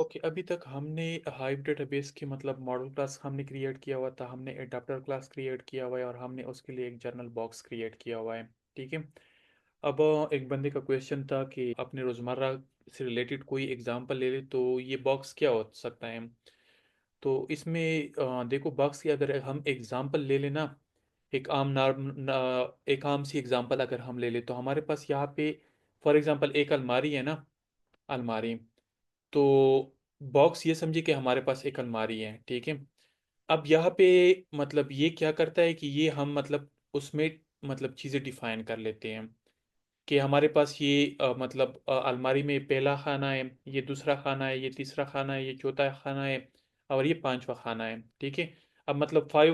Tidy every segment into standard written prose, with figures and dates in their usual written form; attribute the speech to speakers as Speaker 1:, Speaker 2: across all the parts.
Speaker 1: Okay, अभी तक हमने हाइव डेटाबेस की मतलब मॉडल क्लास हमने क्रिएट किया हुआ था, हमने एडाप्टर क्लास क्रिएट किया हुआ है और हमने उसके लिए एक जर्नल बॉक्स क्रिएट किया हुआ है। ठीक है। अब एक बंदे का क्वेश्चन था कि अपने रोज़मर्रा से रिलेटेड कोई एग्जांपल ले ले तो ये बॉक्स क्या हो सकता है। तो इसमें देखो, बॉक्स की अगर हम एग्जांपल ले लेना, एक आम एक आम सी एग्जांपल अगर हम ले ले तो हमारे पास यहाँ पे फॉर एग्जांपल एक अलमारी है ना। अलमारी, तो बॉक्स ये समझिए कि हमारे पास एक अलमारी है। ठीक है। अब यहाँ पे मतलब ये क्या करता है कि ये हम मतलब उसमें मतलब चीज़ें डिफाइन कर लेते हैं कि हमारे पास ये मतलब अलमारी में पहला खाना है, ये दूसरा खाना है, ये तीसरा खाना है, ये चौथा खाना है और ये पांचवा खाना है। ठीक है। अब मतलब फाइव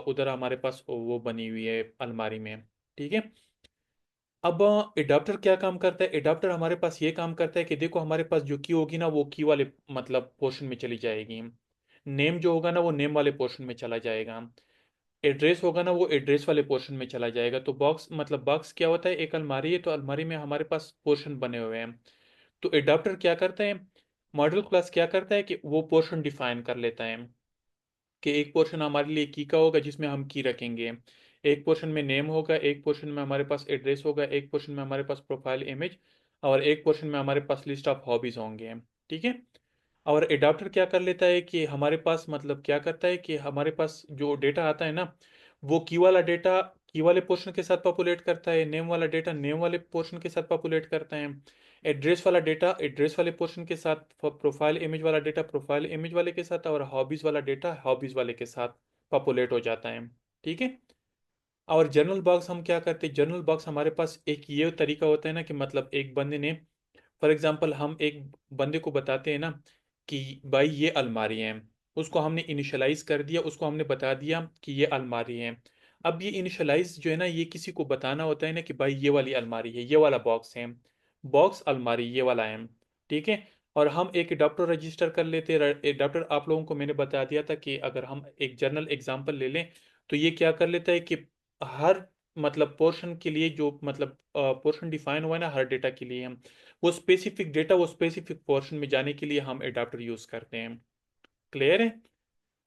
Speaker 1: उधर हमारे पास वो बनी हुई है अलमारी में। ठीक है। अब एडाप्टर क्या काम करता है, एडाप्टर हमारे पास ये काम करता है कि देखो, हमारे पास जो की होगी ना वो की वाले मतलब पोर्शन में चली जाएगी। नेम जो होगा ना वो नेम वाले पोर्शन में चला जाएगा। एड्रेस होगा ना वो एड्रेस वाले पोर्शन में चला जाएगा। तो बॉक्स मतलब बॉक्स क्या होता है, एक अलमारी है तो अलमारी में हमारे पास पोर्शन बने हुए हैं। तो एडाप्टर क्या करता है, मॉडल क्लास क्या करता है कि वो पोर्शन डिफाइन कर लेता है कि एक पोर्शन हमारे लिए की का होगा जिसमें हम की रखेंगे, एक पोर्शन में नेम होगा, एक पोर्शन में हमारे पास एड्रेस होगा, एक पोर्शन में हमारे पास प्रोफाइल इमेज और एक पोर्शन में हमारे पास लिस्ट ऑफ हॉबीज होंगे। ठीक है। और एडाप्टर क्या कर लेता है कि हमारे पास मतलब क्या करता है कि हमारे पास जो डेटा आता है ना वो की वाला डेटा की वाले पोर्शन के साथ पॉपुलेट करता है, नेम वाला डेटा नेम वाले पोर्शन के साथ पॉपुलेट करता है, एड्रेस वाला डेटा एड्रेस वाले पोर्शन के साथ, प्रोफाइल इमेज वाला डेटा प्रोफाइल इमेज वाले के साथ और हॉबीज वाला डेटा हॉबीज वाले के साथ पॉपुलेट हो जाता है। ठीक है। और जर्नल बॉक्स हम क्या करते हैं, जर्नल बॉक्स हमारे पास एक ये तरीका होता है ना कि मतलब एक बंदे ने फॉर एग्जाम्पल हम एक बंदे को बताते हैं ना कि भाई ये अलमारी है, उसको हमने इनिशियलाइज कर दिया, उसको हमने बता दिया कि ये अलमारी है। अब ये इनिशियलाइज जो है ना ये किसी को बताना होता है ना कि भाई ये वाली अलमारी है, ये वाला बॉक्स है, बॉक्स अलमारी ये वाला है। ठीक है। और हम एक अडॉप्टर रजिस्टर कर लेते हैं। अडॉप्टर आप लोगों को मैंने बता दिया था कि अगर हम एक जर्नल एग्जांपल ले लें तो ये क्या कर लेता है कि हर मतलब पोर्शन के लिए जो मतलब पोर्शन डिफाइन हुआ है ना हर डेटा के लिए, हम वो स्पेसिफिक डेटा वो स्पेसिफिक पोर्शन में जाने के लिए हम एडाप्टर यूज करते हैं। क्लियर है।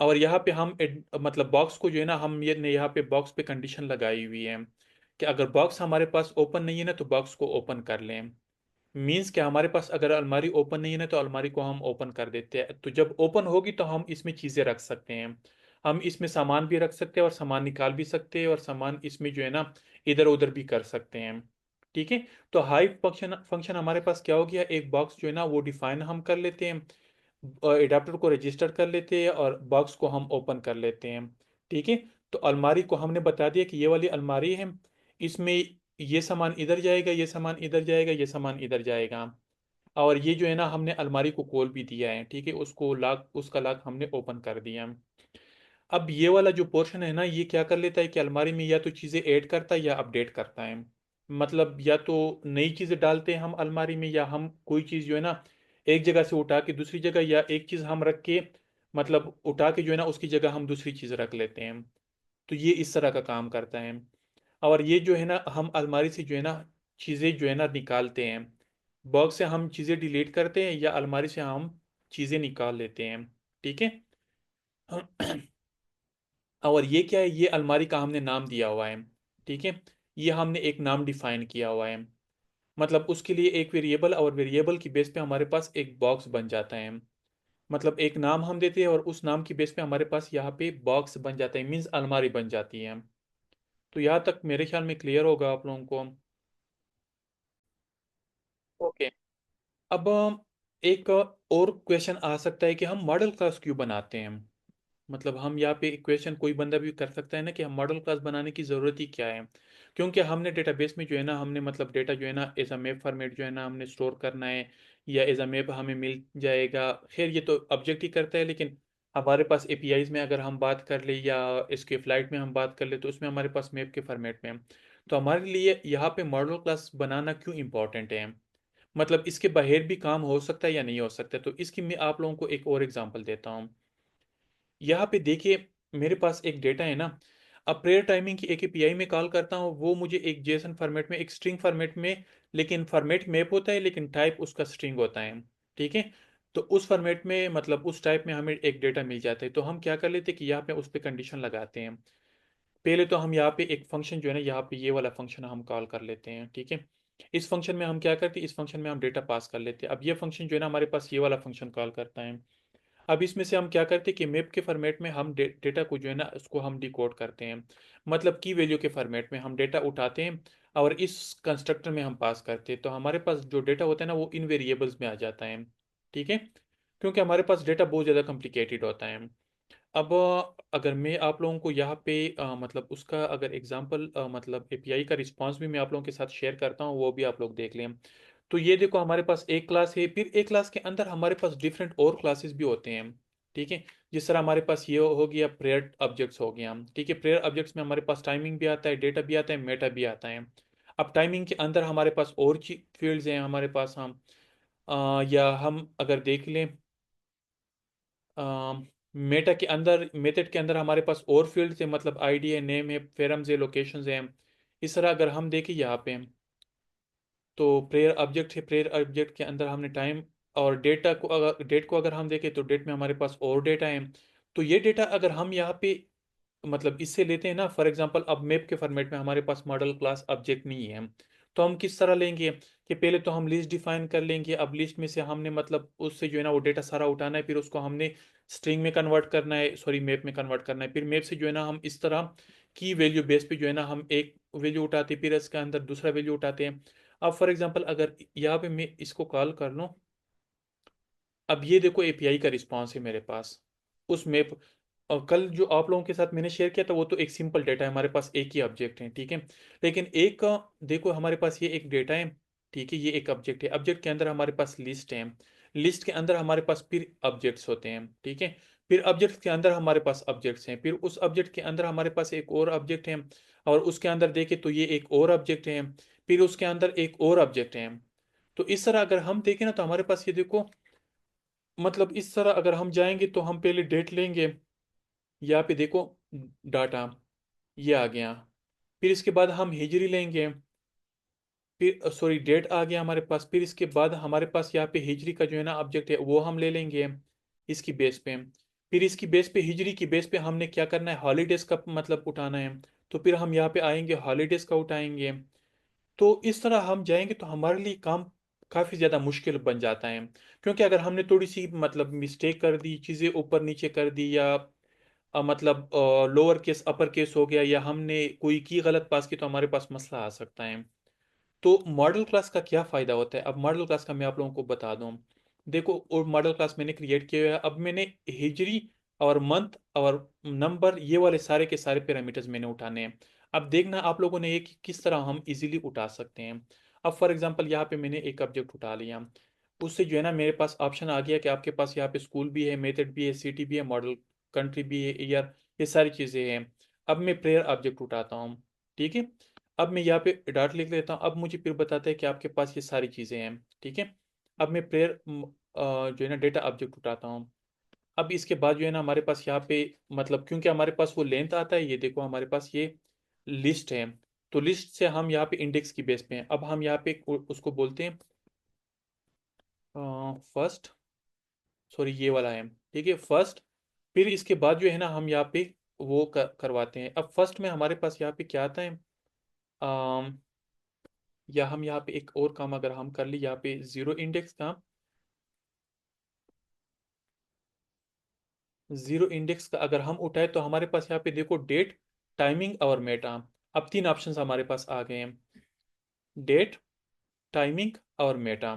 Speaker 1: और यहाँ पे हम मतलब बॉक्स को जो है ना हम ये ने यहाँ पे बॉक्स पे कंडीशन लगाई हुई है कि अगर बॉक्स हमारे पास ओपन नहीं है ना तो बॉक्स को ओपन कर लें। मीन्स कि हमारे पास अगर अलमारी ओपन नहीं है ना तो अलमारी को हम ओपन कर देते हैं, तो जब ओपन होगी तो हम इसमें चीज़ें रख सकते हैं। हम इसमें सामान भी रख सकते हैं और सामान निकाल भी सकते हैं और सामान इसमें जो है ना इधर उधर भी कर सकते हैं। ठीक है। तो हाइव फंक्शन फंक्शन हमारे पास क्या हो गया, एक बॉक्स जो है ना वो डिफाइन हम कर लेते हैं, एडाप्टर को रजिस्टर कर लेते हैं और बॉक्स को हम ओपन कर लेते हैं। ठीक है। तो अलमारी को हमने बता दिया कि ये वाली अलमारी है, इसमें ये सामान इधर जाएगा, ये सामान इधर जाएगा, ये सामान इधर जाएगा। और ये जो है ना हमने अलमारी को खोल भी दिया है। ठीक है। उसको लॉक उसका लॉक हमने ओपन कर दिया। अब ये वाला जो पोर्शन है ना ये क्या कर लेता है कि अलमारी में या तो चीज़ें ऐड करता है या अपडेट करता है। मतलब या तो नई चीज़ें डालते हैं हम अलमारी में या हम कोई चीज़ जो है ना एक जगह से उठा के दूसरी जगह, या एक चीज़ हम रख के मतलब उठा के जो है ना उसकी जगह हम दूसरी चीज़ रख लेते हैं। तो ये इस तरह का काम करता है। और ये जो है ना हम अलमारी से जो है ना चीज़ें जो है ना निकालते हैं, बॉक्स से हम चीज़ें डिलीट करते हैं या अलमारी से हम चीज़ें निकाल लेते हैं। ठीक है। और ये क्या है, ये अलमारी का हमने नाम दिया हुआ है। ठीक है। ये हमने एक नाम डिफाइन किया हुआ है, मतलब उसके लिए एक वेरिएबल और वेरिएबल की बेस पे हमारे पास एक बॉक्स बन जाता है। मतलब एक नाम हम देते हैं और उस नाम की बेस पे हमारे पास यहाँ पे बॉक्स बन जाता है, मीन्स अलमारी बन जाती है। तो यहाँ तक मेरे ख्याल में क्लियर होगा आप लोगों को। ओके। अब एक और क्वेश्चन आ सकता है कि हम मॉडल क्लास क्यों बनाते हैं। मतलब हम यहाँ पे क्वेश्चन कोई बंदा भी कर सकता है ना कि हम मॉडल क्लास बनाने की ज़रूरत ही क्या है। क्योंकि हमने डेटाबेस में जो है ना हमने मतलब डेटा जो है ना एज अ मैप फॉर्मेट जो है ना हमने स्टोर करना है या एज अ मैप हमें मिल जाएगा। खैर ये तो ऑब्जेक्ट ही करता है, लेकिन हमारे पास एपीआईज में अगर हम बात कर ले या इसके फ्लाइट में हम बात कर ले तो उसमें हमारे पास मैप के फॉर्मेट में है। तो हमारे लिए यहाँ पे मॉडल क्लास बनाना क्यों इंपॉर्टेंट है, मतलब इसके बाहर भी काम हो सकता है या नहीं हो सकता। तो इसकी मैं आप लोगों को एक और एग्जांपल देता हूँ। यहाँ पे देखिए, मेरे पास एक डेटा है ना। अब प्रेयर टाइमिंग की एक एपीआई में कॉल करता हूँ, वो मुझे एक जेसन फॉर्मेट में एक स्ट्रिंग फॉर्मेट में, लेकिन फॉर्मेट मैप होता है लेकिन टाइप उसका स्ट्रिंग होता है। ठीक है। तो उस फॉर्मेट में मतलब उस टाइप में हमें एक डेटा मिल जाता है। तो हम क्या कर लेते हैं कि यहाँ पे उस पर कंडीशन लगाते हैं। पहले तो हम यहाँ पे एक फंक्शन जो है ना, यहाँ पे ये वाला फंक्शन हम कॉल कर लेते हैं, ठीक है। इस फंक्शन में हम क्या करते हैं, इस फंक्शन में हम डेटा पास कर लेते हैं। अब ये फंक्शन जो है ना हमारे पास ये वाला फंक्शन कॉल करता है। अब इसमें से हम क्या करते हैं कि मैप के फॉर्मेट में हम डेटा को जो है ना उसको हम डिकोड करते हैं। मतलब की वैल्यू के फॉर्मेट में हम डेटा उठाते हैं और इस कंस्ट्रक्टर में हम पास करते हैं। तो हमारे पास जो डेटा होता है ना वो इन वेरिएबल्स में आ जाता है, ठीक है। क्योंकि हमारे पास डेटा बहुत ज़्यादा कॉम्प्लिकेटेड होता है। अब अगर मैं आप लोगों को यहाँ पे मतलब उसका अगर एग्जांपल मतलब एपीआई का रिस्पांस भी मैं आप लोगों के साथ शेयर करता हूँ, वो भी आप लोग देख लें। तो ये देखो हमारे पास एक क्लास है, फिर एक क्लास के अंदर हमारे पास डिफरेंट और क्लासेस भी होते हैं, ठीक है। जिस तरह हमारे पास ये हो गया प्रेयर ऑब्जेक्ट्स हो गया, ठीक है। प्रेयर ऑब्जेक्ट्स में हमारे पास टाइमिंग भी आता है, डेटा भी आता है, मेटा भी आता है। अब टाइमिंग के अंदर हमारे पास और फील्ड्स हैं हमारे पास, हम या हम अगर देख लें मेटा के अंदर, मेथड के अंदर हमारे पास और फील्ड्स है, मतलब आईडी है, नेम है, फेरम्स है, लोकेशंस है। इस तरह अगर हम देखें यहाँ पे, तो प्रेयर ऑब्जेक्ट है, प्रेयर ऑब्जेक्ट के अंदर हमने टाइम और डेटा को, अगर डेट को अगर हम देखें तो डेट में हमारे पास और डेटा है। तो ये डेटा अगर हम यहाँ पे मतलब इससे लेते हैं ना, फॉर एग्जांपल अब मैप के फॉर्मेट में हमारे पास मॉडल क्लास ऑब्जेक्ट नहीं है, तो हम किस तरह लेंगे कि पहले तो हम लिस्ट डिफाइन कर लेंगे। अब लिस्ट में से हमने मतलब उससे जो है ना वो डेटा सारा उठाना है, फिर उसको हमने स्ट्रिंग में कन्वर्ट करना है, सॉरी मैप में कन्वर्ट करना है। फिर मैप से जो है ना हम इस तरह की वैल्यू बेस पे जो है ना हम एक वैल्यू उठाते हैं, फिर इसके अंदर दूसरा वैल्यू उठाते हैं। अब फॉर एग्जांपल अगर यहाँ पे मैं इसको कॉल कर लूँ, अब ये देखो एपीआई का रिस्पॉन्स है मेरे पास उस मैप। और कल जो आप लोगों के साथ मैंने शेयर किया था वो तो एक सिंपल डेटा है, हमारे पास एक ही ऑब्जेक्ट है, ठीक है। लेकिन एक का देखो हमारे पास ये एक डेटा है, ठीक है। ये एक ऑब्जेक्ट है, ऑब्जेक्ट के अंदर हमारे पास लिस्ट है, लिस्ट के अंदर हमारे पास फिर ऑब्जेक्ट्स होते हैं, ठीक है। फिर ऑब्जेक्ट के अंदर हमारे पास ऑब्जेक्ट्स हैं, फिर उस ऑब्जेक्ट के अंदर हमारे पास एक और ऑब्जेक्ट है, और उसके अंदर देखे तो ये एक और ऑब्जेक्ट है, फिर उसके अंदर एक और ऑब्जेक्ट है। तो इस तरह अगर हम देखें ना तो हमारे पास ये देखो, मतलब इस तरह अगर हम जाएंगे तो हम पहले डेट लेंगे, यहाँ पे देखो डाटा ये आ गया। फिर इसके बाद हम हिजरी लेंगे, फिर सॉरी डेट आ गया हमारे पास। फिर इसके बाद हमारे पास यहाँ पे हिजरी का जो है ना ऑब्जेक्ट है वो हम ले लेंगे इसकी बेस पे। फिर इसकी बेस पे, हिजरी की बेस पे हमने क्या करना है, हॉलीडेज का मतलब उठाना है। तो फिर हम यहाँ पे आएंगे, हॉलीडेज का उठाएंगे। तो इस तरह हम जाएंगे तो हमारे लिए काम काफ़ी ज़्यादा मुश्किल बन जाता है। क्योंकि अगर हमने थोड़ी सी मतलब मिस्टेक कर दी, चीज़ें ऊपर नीचे कर दी, या मतलब लोअर केस अपर केस हो गया, या हमने कोई की गलत पास की, तो हमारे पास मसला आ सकता है। तो मॉडल क्लास का क्या फ़ायदा होता है, अब मॉडल क्लास का मैं आप लोगों को बता दूं। देखो, और मॉडल क्लास मैंने क्रिएट किया हुआ है। अब मैंने हिजरी और मंथ और नंबर ये वाले सारे के सारे पैरामीटर्स मैंने उठाने हैं। अब देखना आप लोगों ने ये कि किस तरह हम इजीली उठा सकते हैं। अब फॉर एग्जांपल यहाँ पे मैंने एक ऑब्जेक्ट उठा लिया, उससे जो है ना मेरे पास ऑप्शन आ गया कि आपके पास यहाँ पे स्कूल भी है, मेथड भी है, सिटी भी है, मॉडल कंट्री भी है, ईयर, ये सारी चीज़ें हैं। अब मैं प्रेयर ऑब्जेक्ट उठाता हूँ, ठीक है। अब मैं यहाँ पे डाट लिख लेता हूँ। अब मुझे फिर बताता है कि आपके पास ये सारी चीज़ें हैं, ठीक है। अब मैं प्रेयर जो है ना डेटा ऑब्जेक्ट उठाता हूँ। अब इसके बाद जो है ना हमारे पास यहाँ पे मतलब क्योंकि हमारे पास वो लेंथ आता है, ये देखो हमारे पास ये लिस्ट है। तो लिस्ट से हम यहाँ पे इंडेक्स की बेस पे हैं। अब हम यहाँ पे उसको बोलते हैं फर्स्ट, सॉरी ये वाला है, ठीक है, फर्स्ट। फिर इसके बाद जो है ना हम यहाँ पे वो करवाते हैं। अब फर्स्ट में हमारे पास यहाँ पे क्या आता है, या हम यहाँ पे एक और काम अगर हम कर ली, यहाँ पे जीरो इंडेक्स का, जीरो इंडेक्स का अगर हम उठाए तो हमारे पास यहाँ पे देखो डेट, टाइमिंग और मेटा। अब तीन ऑप्शंस हमारे पास आ गए हैं, डेट, टाइमिंग और मेटा।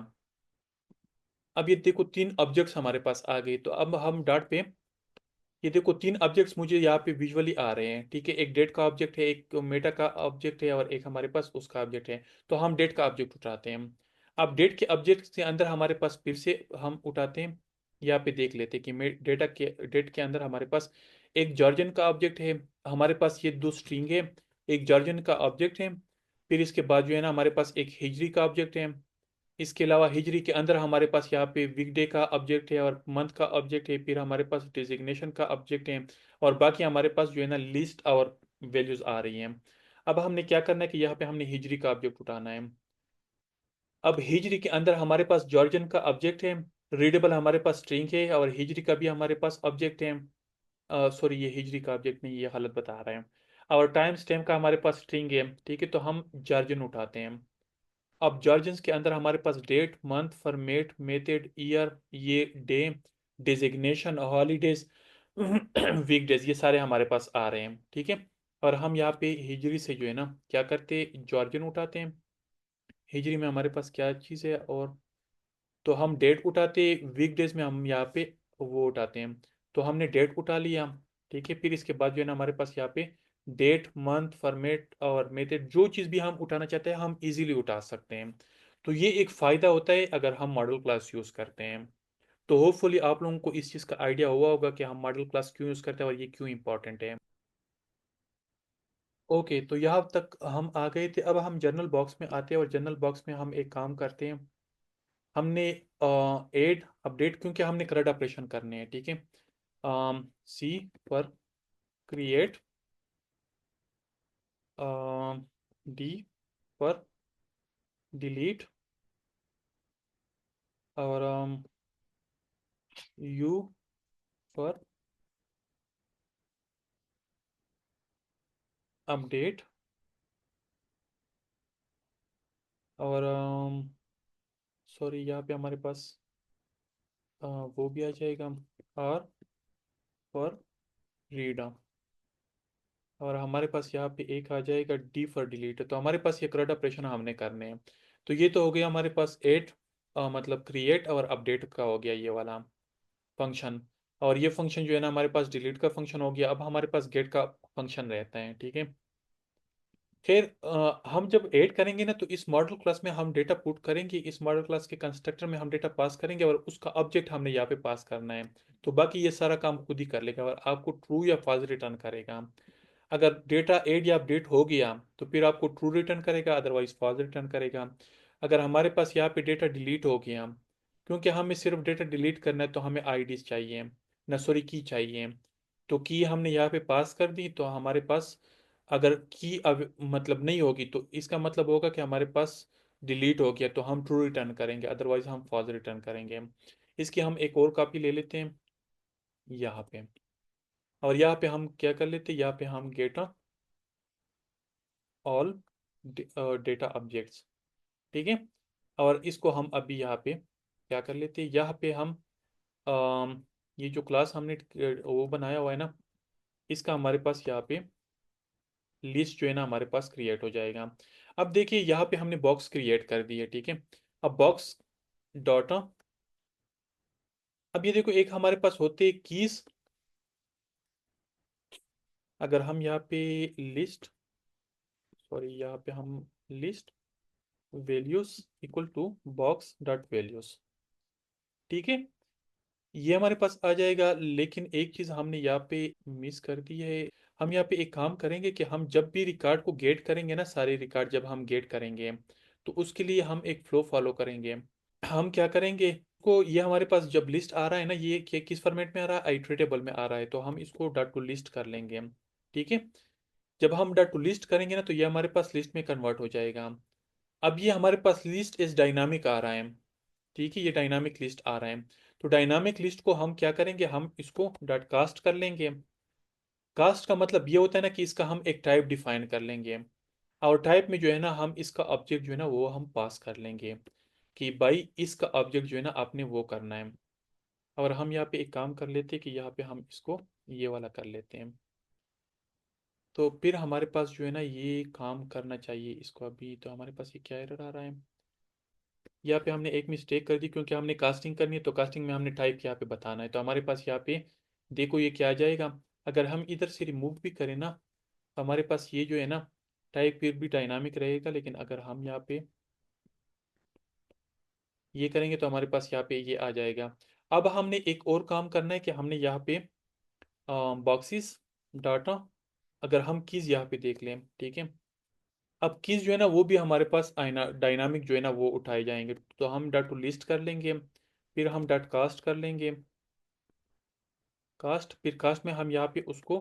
Speaker 1: अब ये देखो तीन ऑब्जेक्ट्स हमारे पास आ गए। तो अब हम डॉट पे, ये देखो तीन ऑब्जेक्ट्स मुझे यहाँ पे विजुअली आ रहे हैं, ठीक है। एक डेट का ऑब्जेक्ट है, एक मेटा का ऑब्जेक्ट है, और एक हमारे पास उसका ऑब्जेक्ट है। तो हम डेट का ऑब्जेक्ट उठाते हैं। अब डेट के ऑब्जेक्ट के अंदर हमारे पास फिर से हम उठाते हैं, यहाँ पे देख लेते हैं कि डेटा के डेट के अंदर हमारे पास एक जॉर्जियन का ऑब्जेक्ट है, हमारे पास ये दो स्ट्रिंग है, एक जॉर्जियन का ऑब्जेक्ट है। फिर इसके बाद जो है ना हमारे पास एक हिजरी का ऑब्जेक्ट है। इसके अलावा हिजरी के अंदर हमारे पास यहाँ पे वीकडे का ऑब्जेक्ट है और मंथ का ऑब्जेक्ट है, फिर हमारे पास डिजिग्नेशन का ऑब्जेक्ट है, और बाकी हमारे पास जो है ना लिस्ट और वैल्यूज आ रही हैं। अब हमने क्या करना है कि यहाँ पे हमने हिजरी का ऑब्जेक्ट उठाना है। अब हिजरी के अंदर हमारे पास जॉर्जियन का ऑब्जेक्ट है, रीडेबल हमारे पास स्ट्रिंग है, और हिजरी का भी हमारे पास ऑब्जेक्ट है। सॉरी, ये हिजरी का ऑब्जेक्ट नहीं, ये गलत बता रहे हैं। और टाइम स्टैम्प का हमारे पास स्ट्रिंग है, ठीक है। तो हम जार्जन उठाते हैं। अब जार्जन्स के अंदर हमारे पास date, month, format, method, year, ये डे, डिजिग्नेशन, हॉलीडेज, वीकडेज, ये सारे हमारे पास आ रहे हैं, ठीक है। और हम यहाँ पे हिजरी से जो है ना क्या करते हैं, जार्जन उठाते हैं। हिजरी में हमारे पास क्या चीज़ है, और तो हम डेट उठाते, वीकडेज में हम यहाँ पे वो उठाते हैं। तो हमने डेट उठा लिया, ठीक है। फिर इसके बाद जो है ना हमारे पास यहाँ पे डेट, मंथ, फॉर्मेट और मेथड, जो चीज़ भी हम उठाना चाहते हैं हम इजीली उठा सकते हैं। तो ये एक फ़ायदा होता है अगर हम मॉडल क्लास यूज़ करते हैं। तो होपफुली आप लोगों को इस चीज़ का आइडिया हुआ होगा कि हम मॉडल क्लास क्यों यूज़ करते हैं और ये क्यों इंपॉर्टेंट है। ओके, तो यहाँ तक हम आ गए थे। अब हम जर्नल बॉक्स में आते हैं, और जर्नल बॉक्स में हम एक काम करते हैं। हमने ऐड अपडेट, क्योंकि हमने करंट ऑपरेशन करने हैं, ठीक है। सी पर क्रिएट, डी पर डिलीट, और यू पर अपडेट, और सॉरी यहाँ पे हमारे पास वो भी आ जाएगा, आर पर रीड। और हमारे पास यहाँ पे एक आ जाएगा डी फॉर डिलीट। तो हमारे पास ये करंट ऑपरेशन हमने करने हैं। तो ये तो हो गया हमारे पास एड, मतलब क्रिएट और अपडेट का हो गया ये वाला फंक्शन। और ये फंक्शन जो है ना हमारे पास डिलीट का फंक्शन हो गया। अब हमारे पास गेट का फंक्शन रहता है, ठीक है। फिर हम जब ऐड करेंगे ना, तो इस मॉडल क्लास में हम डेटा पुट करेंगे, इस मॉडल क्लास के कंस्ट्रक्टर में हम डेटा पास करेंगे, और उसका ऑब्जेक्ट हमने यहाँ पे पास करना है। तो बाकी ये सारा काम खुद ही कर लेगा, और आपको ट्रू या फॉल्स रिटर्न करेगा। अगर डेटा ऐड या अपडेट हो गया तो फिर आपको ट्रू रिटर्न करेगा, अदरवाइज फॉल्स रिटर्न करेगा। अगर हमारे पास यहाँ पे डेटा डिलीट हो गया, क्योंकि हमें सिर्फ डेटा डिलीट करना है, तो हमें आईडीज चाहिए, न सॉरी की चाहिए। तो की हमने यहाँ पे पास कर दी, तो हमारे पास अगर की मतलब नहीं होगी, तो इसका मतलब होगा कि हमारे पास डिलीट हो गया, तो हम ट्रू रिटर्न करेंगे, अदरवाइज हम फॉल्स रिटर्न करेंगे। इसकी हम एक और कॉपी ले लेते हैं यहाँ पे। और यहाँ पे हम क्या कर लेते हैं, यहाँ पे हम गेट ऑल डेटा ऑब्जेक्ट्स, ठीक है। और इसको हम अभी यहाँ पे क्या कर लेते हैं, यहाँ पे हम ये जो क्लास हमने वो बनाया हुआ है ना, इसका हमारे पास यहाँ पे लिस्ट जो है ना हमारे पास क्रिएट हो जाएगा। अब देखिए यहाँ पे हमने बॉक्स क्रिएट कर दी है, ठीक है। अब बॉक्स डॉट, अब ये देखो एक हमारे पास होते हैं कीज। अगर हम यहाँ पे लिस्ट, सॉरी यहाँ पे हम list values equal to box dot values, ठीक है। ये हमारे पास आ जाएगा, लेकिन एक चीज़ हमने यहाँ पे मिस कर दी है। हम यहाँ पे एक काम करेंगे कि हम जब भी रिकॉर्ड को गेट करेंगे ना, सारे रिकॉर्ड जब हम गेट करेंगे, तो उसके लिए हम एक फ्लो फॉलो करेंगे। हम क्या करेंगे को, ये हमारे पास जब लिस्ट आ रहा है ना, ये किस फॉर्मेट में आ रहा है, आइटरेटेबल में आ रहा है, तो हम इसको डॉट टू लिस्ट कर लेंगे हम, ठीक है। जब हम डॉट टू लिस्ट करेंगे ना, तो ये हमारे पास लिस्ट में कन्वर्ट हो जाएगा। अब ये हमारे पास लिस्ट इस डायनामिक आ रहा है, ठीक है। ये डायनामिक लिस्ट आ रहा है। तो डायनामिक लिस्ट को हम क्या करेंगे, हम इसको डॉट कास्ट कर लेंगे। कास्ट का मतलब ये होता है ना कि इसका हम एक टाइप डिफाइन कर लेंगे, और टाइप में जो है ना हम इसका ऑब्जेक्ट जो है ना वो हम पास कर लेंगे, कि भाई इसका ऑब्जेक्ट जो है ना आपने वो करना है। और हम यहाँ पे एक काम कर लेते हैं कि यहाँ पे हम इसको ये वाला कर लेते हैं। तो फिर हमारे पास जो है ना ये काम करना चाहिए इसको। अभी तो हमारे पास ये क्या एरर आ रहा है, यहाँ पे हमने एक मिस्टेक कर दी, क्योंकि हमने कास्टिंग करनी है, तो कास्टिंग में हमने टाइप यहाँ पे बताना है। तो हमारे पास यहाँ पे देखो ये क्या आ जाएगा। अगर हम इधर से रिमूव भी करें ना, तो हमारे पास ये जो है ना टाइप फिर भी डायनामिक रहेगा, लेकिन अगर हम यहाँ पे ये करेंगे, तो हमारे पास यहाँ पे ये आ जाएगा। अब हमने एक और काम करना है कि हमने यहाँ पे बॉक्सेस डाटा, अगर हम कीज यहाँ पे देख लें, ठीक है। अब कीज जो है ना वो भी हमारे पास आइना डायनामिक जो है ना वो उठाए जाएंगे। तो हम डॉट टू लिस्ट कर लेंगे, फिर हम डॉट कास्ट कर लेंगे, कास्ट, फिर कास्ट में हम यहाँ पे उसको,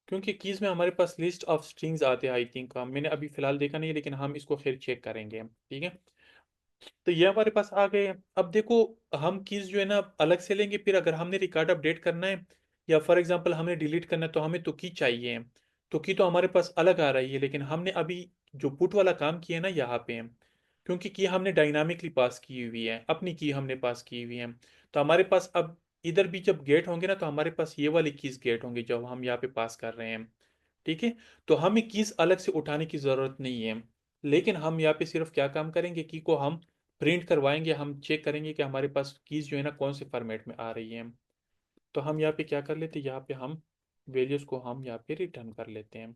Speaker 1: क्योंकि कीज में हमारे पास लिस्ट ऑफ स्ट्रिंग्स आते हैं, आई थिंक मैंने अभी फिलहाल देखा नहीं है, लेकिन हम इसको फिर चेक करेंगे, ठीक है। तो ये हमारे पास आ गए हैं। अब देखो, हम कीज जो है ना अलग से लेंगे, फिर अगर हमने रिकॉर्ड अपडेट करना है या फॉर एग्जांपल हमने डिलीट करना है तो हमें तो की चाहिए। तो की तो हमारे पास अलग आ रही है, लेकिन हमने अभी जो पुट वाला काम किया है ना यहाँ पे, क्योंकि की हमने डायनामिकली पास की हुई है, अपनी की हमने पास की हुई है। तो हमारे पास अब इधर भी जब गेट होंगे ना तो हमारे पास ये वाली कीज गेट होंगे जब हम यहाँ पे पास कर रहे हैं। ठीक है। तो हमें कीज अलग से उठाने की जरूरत नहीं है, लेकिन हम यहाँ पे सिर्फ क्या काम करेंगे, की को हम प्रिंट करवाएंगे, हम चेक करेंगे कि हमारे पास कीज जो है ना कौन से फॉर्मेट में आ रही है। तो हम यहाँ पे क्या कर लेते हैं, यहाँ पे हम वैल्यूज को हम यहाँ पे रिटर्न कर लेते हैं।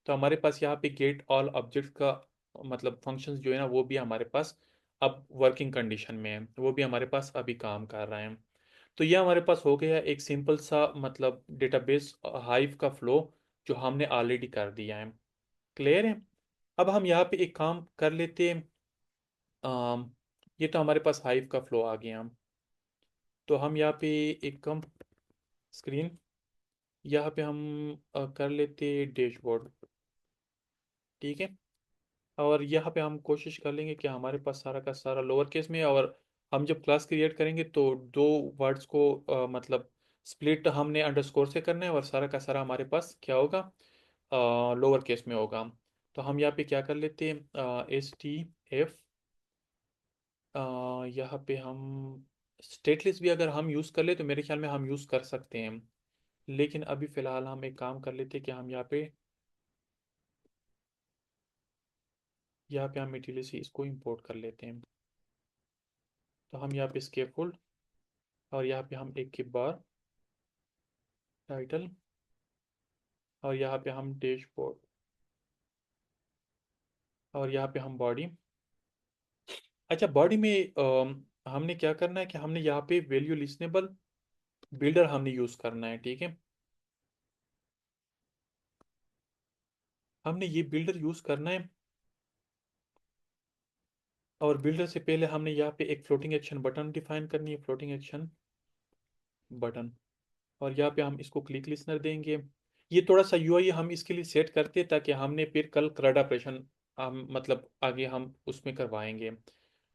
Speaker 1: तो हमारे पास यहाँ पे गेट ऑल ऑब्जेक्ट का मतलब फंक्शंस जो है ना वो भी हमारे पास अब वर्किंग कंडीशन में है, वो भी हमारे पास अभी काम कर रहे हैं। तो ये हमारे पास हो गया एक सिंपल सा मतलब डेटाबेस हाइव का फ्लो जो हमने ऑलरेडी कर दिया है। क्लियर है। अब हम यहाँ पे एक काम कर लेते हैं। अम, ये तो हमारे पास हाइव का फ्लो आ गया। तो हम यहाँ पे एक कम स्क्रीन, यहाँ पे हम कर लेते डैशबोर्ड। ठीक है। और यहाँ पे हम कोशिश कर लेंगे कि हमारे पास सारा का सारा लोअर केस में है, और हम जब क्लास क्रिएट करेंगे तो दो वर्ड्स को मतलब स्प्लिट हमने अंडरस्कोर से करना है, और सारा का सारा हमारे पास क्या होगा, लोअर केस में होगा। तो हम यहाँ पे क्या कर लेते हैं, STF, यहाँ पे हम स्टेटलेस भी अगर हम यूज़ कर ले तो मेरे ख्याल में हम यूज़ कर सकते हैं। लेकिन अभी फ़िलहाल हम एक काम कर लेते हैं कि हम यहाँ पे हम मटेरियल से इसको इंपोर्ट कर लेते हैं। तो हम यहाँ पे स्केपफोल्ड, और यहाँ पे हम एक के बार टाइटल, और यहाँ पे हम डैशबोर्ड, और यहाँ पे हम बॉडी। अच्छा, बॉडी में हमने क्या करना है कि हमने यहाँ पे वैल्यू लिस्नेबल बिल्डर हमने यूज़ करना है। ठीक है। हमने ये बिल्डर यूज़ करना है, और बिल्डर से पहले हमने यहाँ पे एक फ्लोटिंग एक्शन बटन डिफाइन करनी है, फ्लोटिंग एक्शन बटन। और यहाँ पे हम इसको क्लिक लिसनर देंगे। ये थोड़ा सा यूआई हम इसके लिए सेट करते हैं ताकि हमने फिर कल CRUD ऑपरेशन हम मतलब आगे हम उसमें करवाएंगे।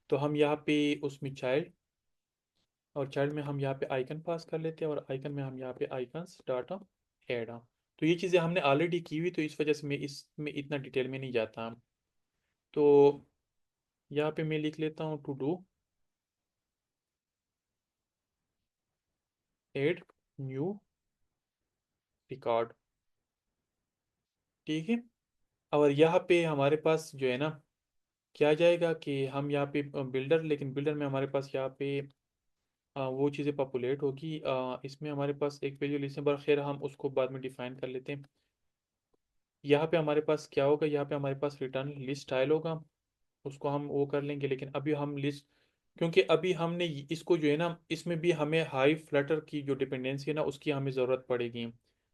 Speaker 1: तो हम यहाँ पे उसमें चाइल्ड, और चाइल्ड में हम यहाँ पे आइकन पास कर लेते हैं, और आइकन में हम यहाँ पे आइकन्स डाटा ऐड। तो ये चीज़ें हमने ऑलरेडी की हुई, तो इस वजह से मैं इसमें इतना डिटेल में नहीं जाता। तो यहाँ पे मैं लिख लेता हूँ to do add new record. ठीक है। और यहाँ पे हमारे पास जो है ना क्या जाएगा कि हम यहाँ पे बिल्डर, लेकिन बिल्डर में हमारे पास यहाँ पे वो चीज़ें पॉपुलेट होगी। इसमें हमारे पास एक पेज लिस्ट है, पर खैर हम उसको बाद में डिफाइन कर लेते हैं। यहाँ पे हमारे पास क्या होगा, यहाँ पे हमारे पास रिटर्न लिस्ट स्टाइल होगा, उसको हम वो कर लेंगे। लेकिन अभी हम लिस्ट, क्योंकि अभी हमने इसको जो है ना इसमें भी हमें हाई फ्लटर की जो डिपेंडेंसी है ना उसकी हमें ज़रूरत पड़ेगी,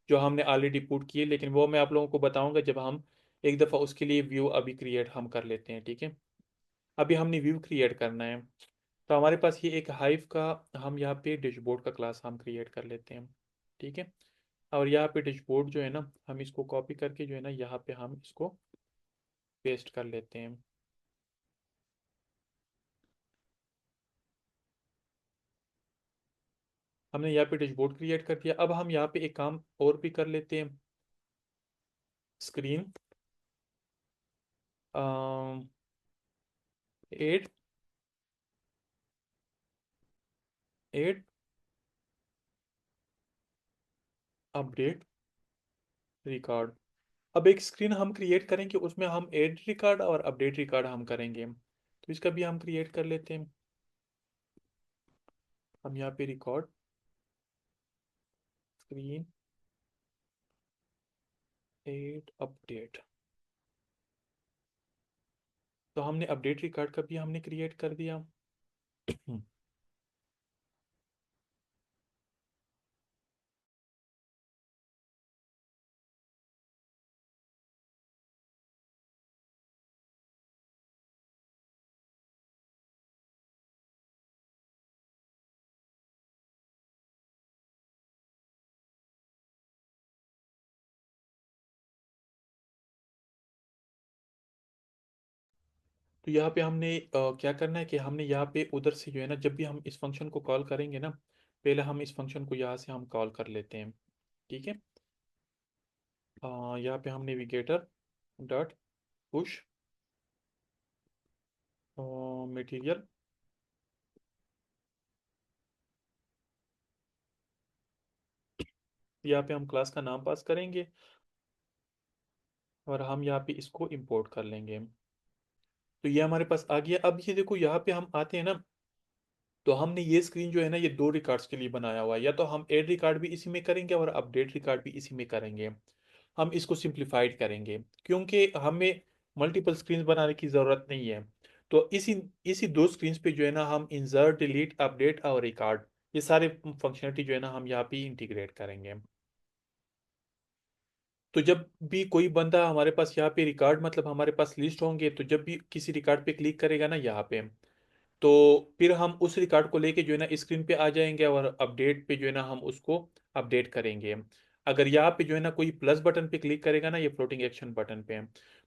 Speaker 1: जो हमने ऑलरेडी पुट की है, लेकिन वो मैं आप लोगों को बताऊंगा जब हम एक दफ़ा उसके लिए व्यू अभी क्रिएट हम कर लेते हैं। ठीक है। अभी हमने व्यू क्रिएट करना है। तो हमारे पास ये एक हाइव का हम यहाँ पे डैशबोर्ड का क्लास हम क्रिएट कर लेते हैं। ठीक है। और यहाँ पे डैशबोर्ड जो है ना हम इसको कॉपी करके जो है ना यहाँ पे हम इसको पेस्ट कर लेते हैं। हमने यहाँ पे डैशबोर्ड क्रिएट कर दिया। अब हम यहाँ पे एक काम और भी कर लेते हैं। Screen add add update record. अब एक स्क्रीन हम क्रिएट करेंगे, उसमें हम एड रिकॉर्ड और अपडेट रिकॉर्ड हम करेंगे। तो इसका भी हम क्रिएट कर लेते हैं। हम यहाँ पे रिकॉर्ड स्क्रीन एड अपडेट, तो हमने अपडेट रिकॉर्ड का भी हमने क्रिएट कर दिया। तो यहाँ पे हमने क्या करना है कि हमने यहाँ पे उधर से जो है ना, जब भी हम इस फंक्शन को कॉल करेंगे ना, पहले हम इस फंक्शन को यहाँ से हम कॉल कर लेते हैं। ठीक है। यहाँ पे हम नेविगेटर डॉट पुश मटेरियल, यहाँ पे हम क्लास का नाम पास करेंगे और हम यहाँ पे इसको इंपोर्ट कर लेंगे। तो ये हमारे पास आ गया। अब ये देखो, यहाँ पे हम आते हैं ना, तो हमने ये स्क्रीन जो है ना, ये दो रिकॉर्ड्स के लिए बनाया हुआ है। या तो हम ऐड रिकॉर्ड भी इसी में करेंगे और अपडेट रिकॉर्ड भी इसी में करेंगे। हम इसको सिंप्लीफाइड करेंगे क्योंकि हमें मल्टीपल स्क्रीन बनाने की ज़रूरत नहीं है। तो इसी इसी दो स्क्रीन पे जो है ना, हम इंसर्ट डिलीट अपडेट और रिकॉर्ड, ये सारे फंक्शनलिटी जो है ना, हम यहाँ पे इंटीग्रेट करेंगे। तो जब भी कोई बंदा हमारे पास यहाँ पे रिकॉर्ड, मतलब हमारे पास लिस्ट होंगे, तो जब भी किसी रिकॉर्ड पे क्लिक करेगा ना यहाँ पे, तो फिर हम उस रिकॉर्ड को लेके जो है ना स्क्रीन पे आ जाएंगे और अपडेट पे जो है ना हम उसको अपडेट करेंगे। अगर यहाँ पे जो है ना कोई प्लस बटन पे क्लिक करेगा ना, ये फ्लोटिंग एक्शन बटन पे,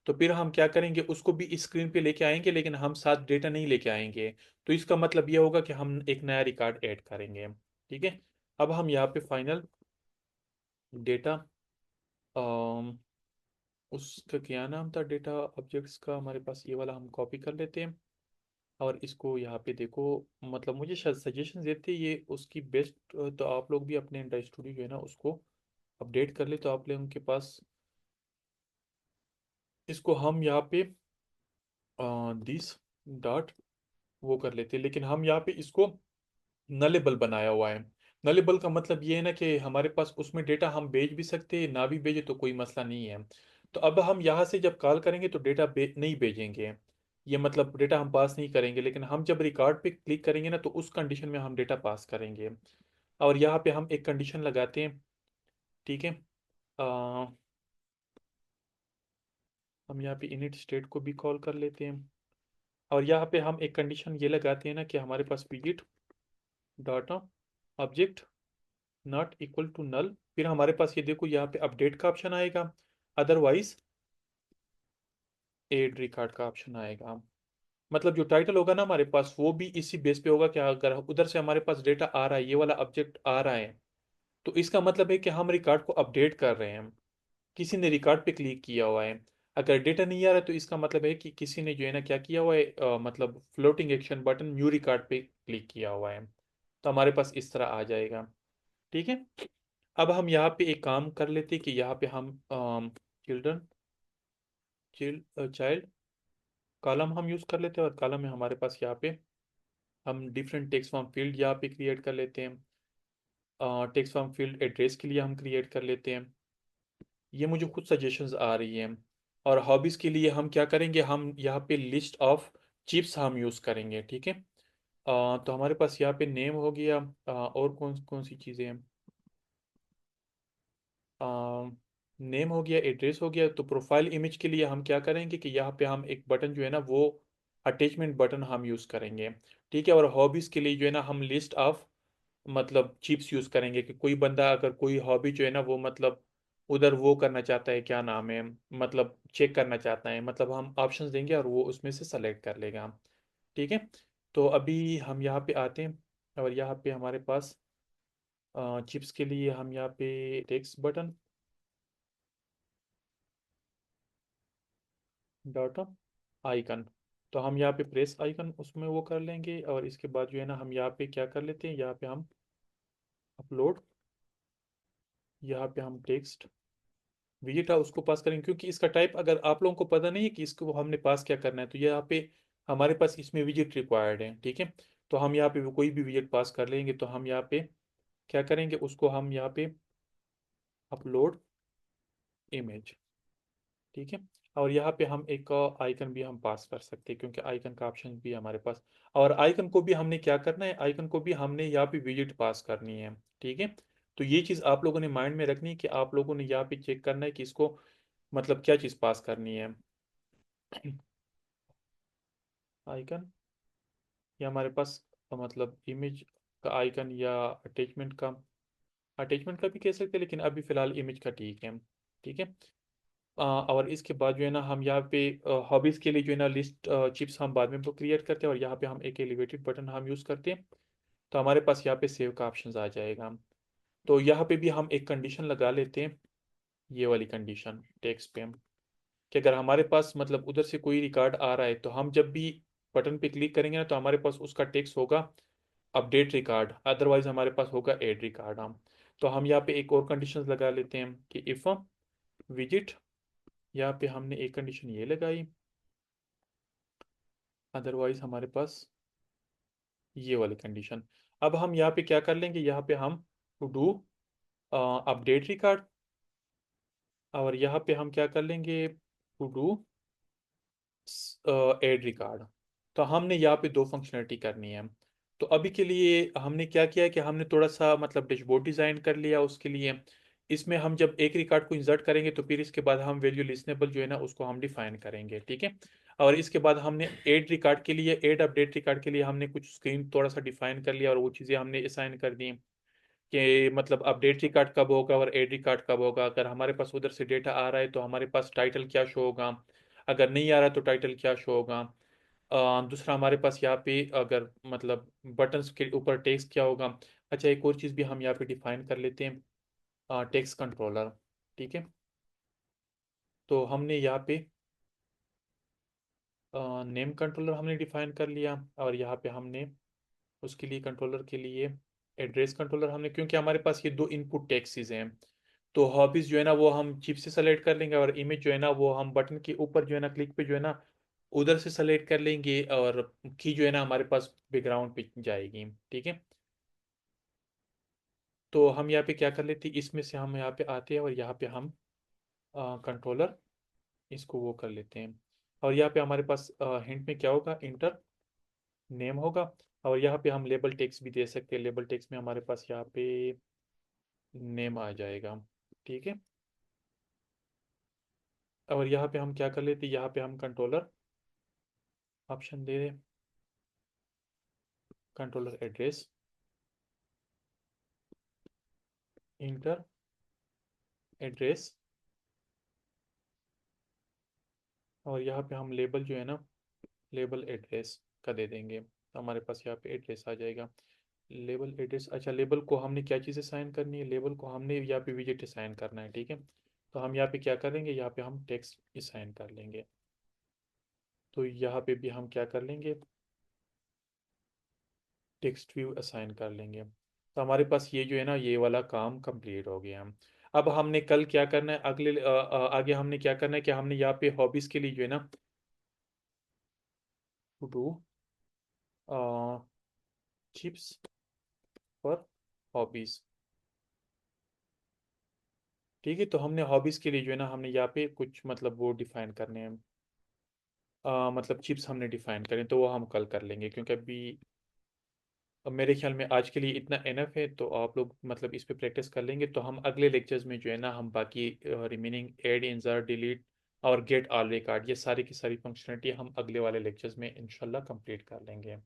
Speaker 1: तो फिर हम क्या करेंगे, उसको भी स्क्रीन पे लेके आएंगे, लेकिन हम साथ डेटा नहीं लेके आएंगे। तो इसका मतलब ये होगा कि हम एक नया रिकॉर्ड ऐड करेंगे। ठीक है। अब हम यहाँ पे फाइनल डेटा, उसका क्या नाम था डेटा ऑब्जेक्ट्स का, हमारे पास ये वाला हम कॉपी कर लेते हैं और इसको यहाँ पे देखो, मतलब मुझे शायद सजेशन देते ये उसकी बेस्ट। तो आप लोग भी अपने एंड्रॉइड स्टूडियो जो है ना उसको अपडेट कर ले, तो आप लोगों के पास इसको हम यहाँ पे दिस डॉट वो कर लेते हैं, लेकिन हम यहाँ पे इसको नलेबल बनाया हुआ है। नलेबल का मतलब ये है ना कि हमारे पास उसमें डेटा हम भेज भी सकते हैं, ना भी भेजे तो कोई मसला नहीं है। तो अब हम यहाँ से जब कॉल करेंगे तो डेटा नहीं भेजेंगे, ये मतलब डेटा हम पास नहीं करेंगे, लेकिन हम जब रिकॉर्ड पे क्लिक करेंगे ना, तो उस कंडीशन में हम डेटा पास करेंगे। और यहाँ पे हम एक कंडीशन लगाते हैं। ठीक है। अ, हम यहाँ पे इनिट स्टेट को भी कॉल कर लेते हैं और यहाँ पे हम एक कंडीशन ये लगाते हैं ना कि हमारे पास visit data object not equal to null. फिर हमारे पास ये देखो, यहाँ पे अपडेट का ऑप्शन आएगा, अदरवाइज एड रिकॉर्ड का ऑप्शन आएगा। मतलब जो टाइटल होगा ना हमारे पास, वो भी इसी बेस पे होगा कि अगर उधर से हमारे पास डेटा आ रहा है, ये वाला ऑब्जेक्ट आ रहा है, तो इसका मतलब है कि हम रिकॉर्ड को अपडेट कर रहे हैं, किसी ने रिकॉर्ड पे क्लिक किया हुआ है। अगर डेटा नहीं आ रहा है, तो इसका मतलब है कि किसी ने जो है ना क्या किया हुआ है, मतलब floating action button new record पे क्लिक किया हुआ है। तो हमारे पास इस तरह आ जाएगा। ठीक है। अब हम यहाँ पे एक काम कर लेते हैं कि यहाँ पे हम चिल्ड्रन चाइल्ड कॉलम हम यूज़ कर लेते हैं, और कॉलम में हमारे पास यहाँ पे हम डिफरेंट टेक्स्ट फॉर्म फील्ड यहाँ पे क्रिएट कर लेते हैं। टेक्स्ट फॉर्म फील्ड एड्रेस के लिए हम क्रिएट कर लेते हैं। ये मुझे खुद सजेशंस आ रही हैं। और हॉबीज़ के लिए हम क्या करेंगे, हम यहाँ पे लिस्ट ऑफ चिप्स हम यूज़ करेंगे। ठीक है। तो हमारे पास यहाँ पे नेम हो गया। और कौन कौन सी चीज़ें हैं, नेम हो गया, एड्रेस हो गया। तो प्रोफाइल इमेज के लिए हम क्या करेंगे कि यहाँ पे हम एक बटन जो है ना, वो अटैचमेंट बटन हम यूज़ करेंगे। ठीक है। और हॉबीज़ के लिए जो है ना, हम लिस्ट ऑफ मतलब चिप्स यूज़ करेंगे कि कोई बंदा अगर कोई हॉबी जो है ना, वो मतलब उधर वो करना चाहता है, क्या नाम है, मतलब चेक करना चाहता है, मतलब हम ऑप्शंस देंगे और वो उसमें से सेलेक्ट कर लेगा। ठीक है। तो अभी हम यहाँ पे आते हैं और यहाँ पे हमारे पास चिप्स के लिए हम यहाँ पे टेक्स्ट बटन डॉट आइकन, तो हम यहाँ पे प्रेस आइकन उसमें वो कर लेंगे। और इसके बाद जो है ना, हम यहाँ पे क्या कर लेते हैं, यहाँ पे हम अपलोड, यहाँ पे हम टेक्स्ट विजिट है उसको पास करेंगे, क्योंकि इसका टाइप अगर आप लोगों को पता नहीं है कि इसको हमने पास क्या करना है, तो यहाँ पे हमारे पास इसमें विजिट रिक्वायर्ड है। ठीक है। तो हम यहाँ पे कोई भी विजिट पास कर लेंगे, तो हम यहाँ पे क्या करेंगे, उसको हम यहाँ पे अपलोड इमेज। ठीक है। और यहाँ पे हम एक आइकन भी हम पास कर सकते हैं, क्योंकि आइकन का ऑप्शन भी हमारे पास। और आइकन को भी हमने क्या करना है, आइकन को भी हमने यहाँ पे विजिट पास करनी है। ठीक है। तो ये चीज़ आप लोगों ने माइंड में रखनी है कि आप लोगों ने यहाँ पे चेक करना है कि इसको मतलब क्या चीज़ पास करनी है। आइकन या हमारे पास मतलब इमेज का आइकन या अटैचमेंट का भी कह सकते हैं, लेकिन अभी फ़िलहाल इमेज का ठीक है। ठीक है। और इसके बाद जो है ना हम यहाँ पे हॉबीज़ के लिए जो है ना लिस्ट चिप्स हम बाद में क्रिएट करते हैं, और यहाँ पे हम एक एलिवेटेड बटन हम यूज़ करते हैं। तो हमारे पास यहाँ पे सेव का ऑप्शन आ जाएगा। तो यहाँ पे भी हम एक कंडीशन लगा लेते हैं, ये वाली कंडीशन टेक्स्ट पे हम, कि अगर हमारे पास मतलब उधर से कोई रिकॉर्ड आ रहा है तो हम जब भी बटन पे क्लिक करेंगे ना तो हमारे पास उसका टेक्स्ट होगा अपडेट रिकॉर्ड, अदरवाइज हमारे पास होगा ऐड रिकॉर्ड। हम तो हम यहाँ पे एक और कंडीशन लगा लेते हैं कि इफ़ विजिट, यहाँ पे हमने एक कंडीशन ये लगाई, अदरवाइज हमारे पास ये वाली कंडीशन। अब हम यहाँ पे क्या कर लेंगे, यहाँ पे हम टू डू अपडेट रिकॉर्ड, और यहाँ पे हम क्या कर लेंगे टू डू ऐड रिकॉर्ड। तो हमने यहाँ पे दो फंक्शनलिटी करनी है। तो अभी के लिए हमने क्या किया है कि हमने थोड़ा सा मतलब डैशबोर्ड डिज़ाइन कर लिया उसके लिए। इसमें हम जब एक रिकॉर्ड को इंसर्ट करेंगे तो फिर इसके बाद हम वैल्यू लिस्नेबल जो है ना उसको हम डिफाइन करेंगे, ठीक है। और इसके बाद हमने ऐड रिकॉर्ड के लिए, ऐड अपडेट रिकॉर्ड के लिए हमने कुछ स्क्रीन थोड़ा सा डिफाइन कर लिया और वो चीज़ें हमने असाइन कर दी कि मतलब अपडेट रिकॉर्ड कब होगा और एड रिकॉर्ड कब होगा। अगर हमारे पास उधर से डेटा आ रहा है तो हमारे पास टाइटल क्या शो होगा, अगर नहीं आ रहा तो टाइटल क्या शो होगा। दूसरा हमारे पास यहाँ पे अगर मतलब बटन्स के ऊपर टेक्स्ट क्या होगा। अच्छा, एक और चीज़ भी हम यहाँ पे डिफाइन कर लेते हैं, टेक्स्ट कंट्रोलर, ठीक है। तो हमने यहाँ पे नेम कंट्रोलर हमने डिफाइन कर लिया, और यहाँ पे हमने उसके लिए कंट्रोलर के लिए एड्रेस कंट्रोलर हमने, क्योंकि हमारे पास ये दो इनपुट टैक्सीज हैं। तो हॉबीज जो है ना वो हम चिप से सेलेक्ट कर लेंगे, और इमेज जो है ना वो हम बटन के ऊपर जो है ना क्लिक पे जो है ना उधर से सेलेक्ट कर लेंगे, और की जो है ना हमारे पास बैकग्राउंड पे जाएगी, ठीक है। तो हम यहाँ पे क्या कर लेते हैं, इसमें से हम यहाँ पे आते हैं और यहाँ पे हम कंट्रोलर इसको वो कर लेते हैं। और यहाँ पे हमारे पास हिंट में क्या होगा, इंटर नेम होगा। और यहाँ पे हम लेबल टेक्स्ट भी दे सकते हैं, लेबल टेक्स्ट में हमारे पास यहाँ पे नेम आ जाएगा, ठीक है। और यहाँ पे हम क्या कर लेते हैं, यहाँ पे हम कंट्रोलर ऑप्शन दे दें, कंट्रोलर एड्रेस इंटर एड्रेस, और यहाँ पे हम लेबल जो है ना लेबल एड्रेस का दे देंगे, तो हमारे पास यहाँ पे एड्रेस आ जाएगा। लेबल एड्रेस, अच्छा लेबल को हमने क्या चीज़ असाइन करनी है, लेबल को हमने यहाँ पे विजिट असाइन करना है, ठीक है। तो हम यहाँ पे क्या करेंगे, यहाँ पे हम टेक्स्ट असाइन कर लेंगे। तो यहाँ पे भी हम क्या कर लेंगे, टेक्स्ट व्यू असाइन कर लेंगे। तो हमारे पास ये जो है ना ये वाला काम कंप्लीट हो गया। अब हमने कल क्या करना है, आगे हमने क्या करना है कि हमने यहाँ पे हॉबीज़ के लिए जो है ना to do chips for hobbies, ठीक है। तो हमने हॉबीज़ के लिए जो है ना हमने यहाँ पे कुछ मतलब वो डिफाइन करने हैं, मतलब चिप्स हमने डिफाइन करें, तो वो हम कल कर लेंगे, क्योंकि अभी अब मेरे ख्याल में आज के लिए इतना एनफ है। तो आप लोग मतलब इस पे प्रैक्टिस कर लेंगे, तो हम अगले लेक्चर्स में जो है ना हम बाकी रिमेनिंग ऐड इंसर्ट डिलीट और गेट ऑल रिकॉर्ड ये सारी की सारी फंक्शनलिटी हम अगले वाले लेक्चर्स में इंशाल्लाह कंप्लीट कर लेंगे।